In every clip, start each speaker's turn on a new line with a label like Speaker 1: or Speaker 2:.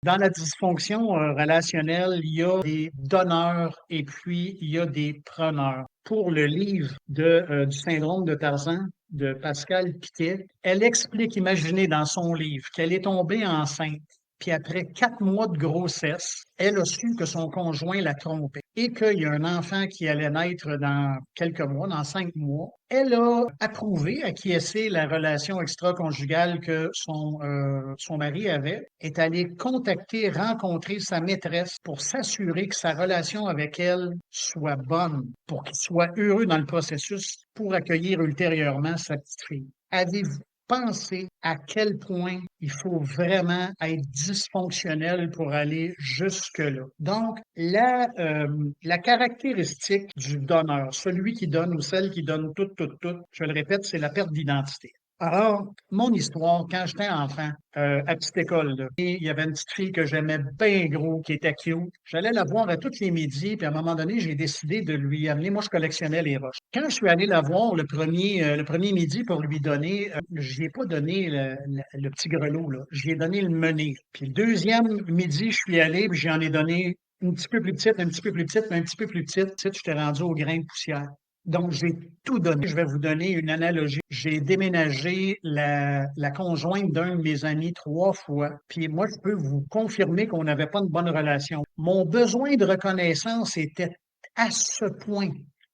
Speaker 1: Dans la dysfonction relationnelle, il y a des donneurs et puis il y a des preneurs. Pour le livre du syndrome de Tarzan de Pascal Piquet, elle explique, imaginez dans son livre, qu'elle est tombée enceinte. Puis après 4 mois de grossesse, elle a su que son conjoint l'a trompée et qu'il y a un enfant qui allait naître dans quelques mois, dans 5 mois. Elle a approuvé, acquiescé la relation extra-conjugale que son mari avait, est allée contacter, rencontrer sa maîtresse pour s'assurer que sa relation avec elle soit bonne, pour qu'il soit heureux dans le processus pour accueillir ultérieurement sa petite fille. Avez-vous pensé à quel point il faut vraiment être dysfonctionnel pour aller jusque-là? Donc, la caractéristique du donneur, celui qui donne ou celle qui donne tout, tout, tout, je le répète, c'est la perte d'identité. Alors, mon histoire, quand j'étais enfant, à petite école, là, et il y avait une petite fille que j'aimais bien gros, qui était cute. J'allais la voir à tous les midis, puis à un moment donné, j'ai décidé de lui amener. Moi, je collectionnais les roches. Quand je suis allé la voir le premier midi pour lui donner, je ai pas donné le petit grelot, là. J'y ai donné le menhir. Puis le deuxième midi, je suis allé, puis j'en ai donné un petit peu plus petite, un petit peu plus petite, mais un petit peu plus petite. Tu sais, je t'ai rendu au grain de poussière. Donc, j'ai tout donné. Je vais vous donner une analogie. J'ai déménagé la conjointe d'un de mes amis 3 fois. Puis moi, je peux vous confirmer qu'on n'avait pas une bonne relation. Mon besoin de reconnaissance était à ce point.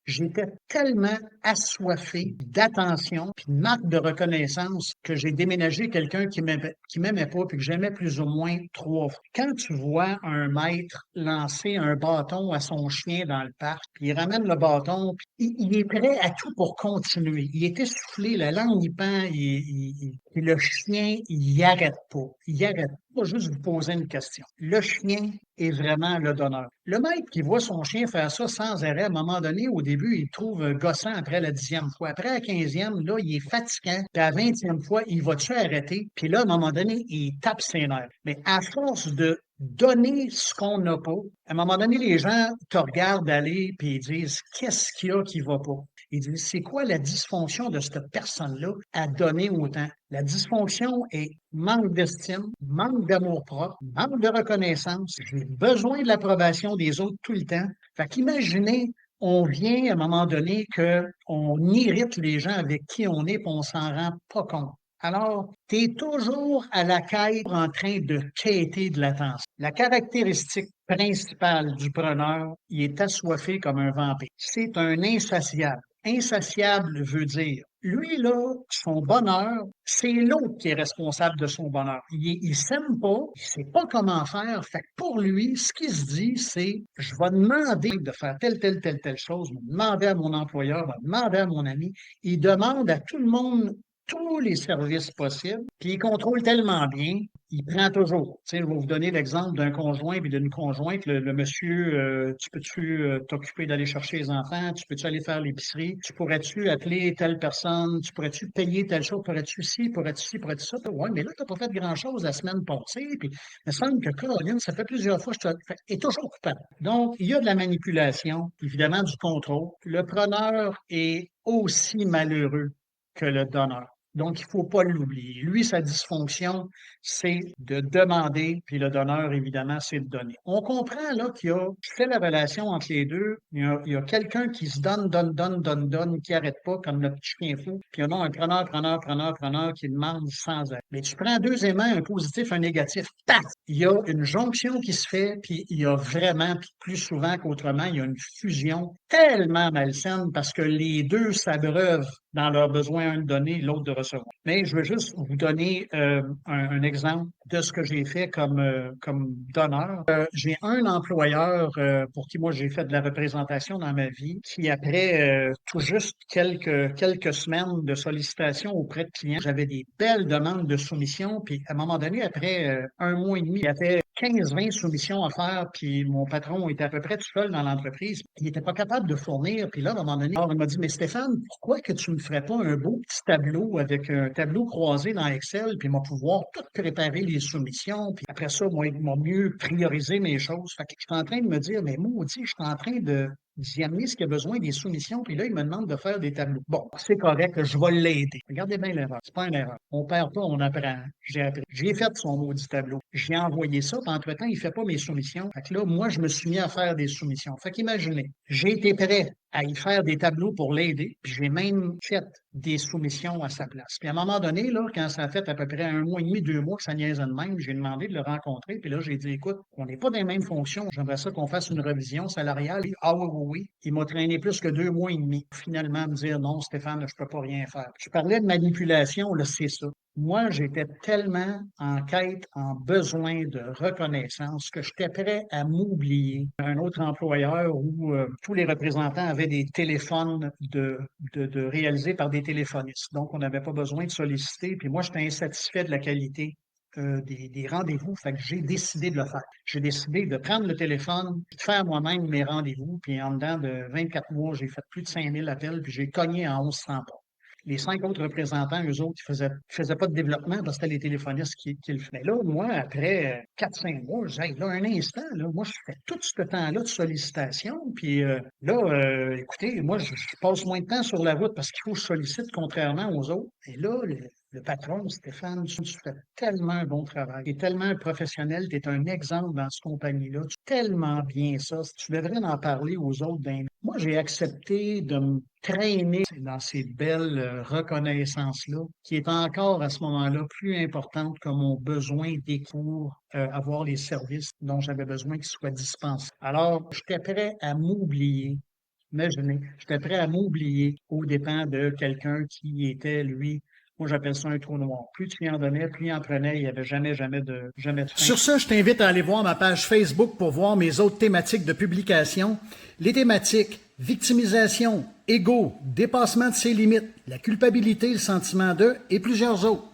Speaker 1: J'étais tellement assoiffé d'attention puis de marque de reconnaissance que j'ai déménagé quelqu'un qui m'aimait pas puis que j'aimais plus ou moins 3 fois. Quand tu vois un maître lancer un bâton à son chien dans le parc, puis il ramène le bâton, puis il est prêt à tout pour continuer. Il est essoufflé, la langue il pend, puis le chien, il arrête pas. Il arrête pas. Juste vous poser une question. Le chien est vraiment le donneur. Le maître qui voit son chien faire ça sans arrêt, à un moment donné, au début, il trouve gossant après la 10e fois. Après la 15e, là, il est fatigant. Puis à la 20e fois, il va-tu arrêter? Puis là, à un moment donné, il tape ses nerfs. Mais à force de donner ce qu'on n'a pas, à un moment donné, les gens te regardent aller puis ils disent, qu'est-ce qu'il y a qui va pas? Ils disent, c'est quoi la dysfonction de cette personne-là à donner autant? La dysfonction est manque d'estime, manque d'amour-propre, manque de reconnaissance. J'ai besoin de l'approbation des autres tout le temps. Fait qu'imaginez, on vient à un moment donné qu'on irrite les gens avec qui on est et on s'en rend pas compte. Alors, tu es toujours à la quête en train de quêter de l'attention. La caractéristique principale du preneur, il est assoiffé comme un vampire. C'est un insatiable. Insatiable veut dire, lui, là, son bonheur, c'est l'autre qui est responsable de son bonheur. Il s'aime pas, il sait pas comment faire. Fait que pour lui, ce qu'il se dit, c'est, je vais demander de faire telle chose, je vais demander à mon employeur, je vais demander à mon ami. Il demande à tout le monde tous les services possibles, puis il contrôle tellement bien, il prend toujours. Tu sais, je vais vous donner l'exemple d'un conjoint et d'une conjointe. Le monsieur, tu peux-tu t'occuper d'aller chercher les enfants? Tu peux-tu aller faire l'épicerie? Tu pourrais-tu appeler telle personne? Tu pourrais-tu payer telle chose? Pourrais-tu ci? Pourrais-tu ci? Pourrais-tu ça? Oui, mais là, tu n'as pas fait grand-chose la semaine passée. Puis, il me semble que Caroline, ça fait plusieurs fois que je te... est toujours coupable. Donc, il y a de la manipulation, évidemment du contrôle. Le preneur est aussi malheureux que le donneur. Donc, il ne faut pas l'oublier. Lui, sa dysfonction, c'est de demander, puis le donneur, évidemment, c'est de donner. On comprend là qu'il y a, je fais la relation entre les deux, il y a quelqu'un qui se donne, qui n'arrête pas, comme le petit chien fou, puis il y en a un preneur qui demande sans arrêt. Mais tu prends deuxièmement un positif, un négatif, paf! Il y a une jonction qui se fait, puis il y a vraiment, puis plus souvent qu'autrement, il y a une fusion tellement malsaine parce que les deux s'abreuvent dans leur besoin, un de donner, l'autre de recevoir. Mais je veux juste vous donner un exemple de ce que j'ai fait comme donneur. J'ai un employeur pour qui moi j'ai fait de la représentation dans ma vie, qui après tout juste quelques semaines de sollicitations auprès de clients, j'avais des belles demandes de soumission, puis à un moment donné, après un mois et demi, il y avait 15-20 soumissions à faire, puis mon patron était à peu près tout seul dans l'entreprise. Il n'était pas capable de fournir. Puis là, à un moment donné, alors, il m'a dit, mais Stéphane, pourquoi que tu ne me ferais pas un beau petit tableau avec un tableau croisé dans Excel, puis moi pouvoir tout préparer les soumissions, puis après ça, moi mieux prioriser mes choses. Fait que je suis en train de me dire, mais maudit, je suis en train d'y amener ce qu'il a besoin, des soumissions, puis là, il me demande de faire des tableaux. Bon, c'est correct, je vais l'aider. Regardez bien l'erreur, c'est pas une erreur. On perd pas, on apprend. J'ai appris. J'ai fait son maudit tableau. J'ai envoyé ça, puis entre-temps, il fait pas mes soumissions. Fait que là, moi, je me suis mis à faire des soumissions. Fait qu'imaginez, j'ai été prêt à y faire des tableaux pour l'aider, puis j'ai même fait des soumissions à sa place. Puis à un moment donné, là, quand ça a fait à peu près 1 mois et demi, 2 mois que ça niaisait de même, j'ai demandé de le rencontrer, puis là, j'ai dit, écoute, on n'est pas dans les mêmes fonctions, j'aimerais ça qu'on fasse une révision salariale. Ah oui, oui, oui. Il m'a traîné plus que 2 mois et demi. Finalement, me dire, non, Stéphane, je peux pas rien faire. Je parlais de manipulation, là, c'est ça. Moi, j'étais tellement en quête, en besoin de reconnaissance que j'étais prêt à m'oublier. Un autre employeur où tous les représentants avaient des téléphones réalisés par des téléphonistes. Donc, on n'avait pas besoin de solliciter. Puis moi, j'étais insatisfait de la qualité des rendez-vous. Fait que j'ai décidé de le faire. J'ai décidé de prendre le téléphone, de faire moi-même mes rendez-vous. Puis en dedans de 24 mois, j'ai fait plus de 5000 appels, puis j'ai cogné en 1100 portes. Les 5 autres représentants, eux autres, ils faisaient pas de développement parce que c'était les téléphonistes qui le faisaient. Mais là, moi, après 4-5 mois, je disais, hey, là, un instant, là, moi, je fais tout ce temps-là de sollicitation. Puis là, écoutez, moi, je passe moins de temps sur la route parce qu'il faut que je sollicite contrairement aux autres. Et là, le patron, Stéphane, tu fais tellement un bon travail. Tu es tellement un professionnel, tu es un exemple dans cette compagnie-là. Tu fais tellement bien ça. Tu devrais en parler aux autres. Moi, j'ai accepté de me traîner dans ces belles reconnaissances-là, qui est encore à ce moment-là plus importante que mon besoin pour avoir les services dont j'avais besoin qu'ils soient dispensés. Alors, j'étais prêt à m'oublier. Imaginez, j'étais prêt à m'oublier aux dépens de quelqu'un qui était, lui, moi j'appelle ça un trou noir. Plus tu lui en donnais, plus il en prenait, il n'y avait jamais de fin.
Speaker 2: Sur ce, je t'invite à aller voir ma page Facebook pour voir mes autres thématiques de publication. Les thématiques victimisation, égo, dépassement de ses limites, la culpabilité, le sentiment d'eux et plusieurs autres.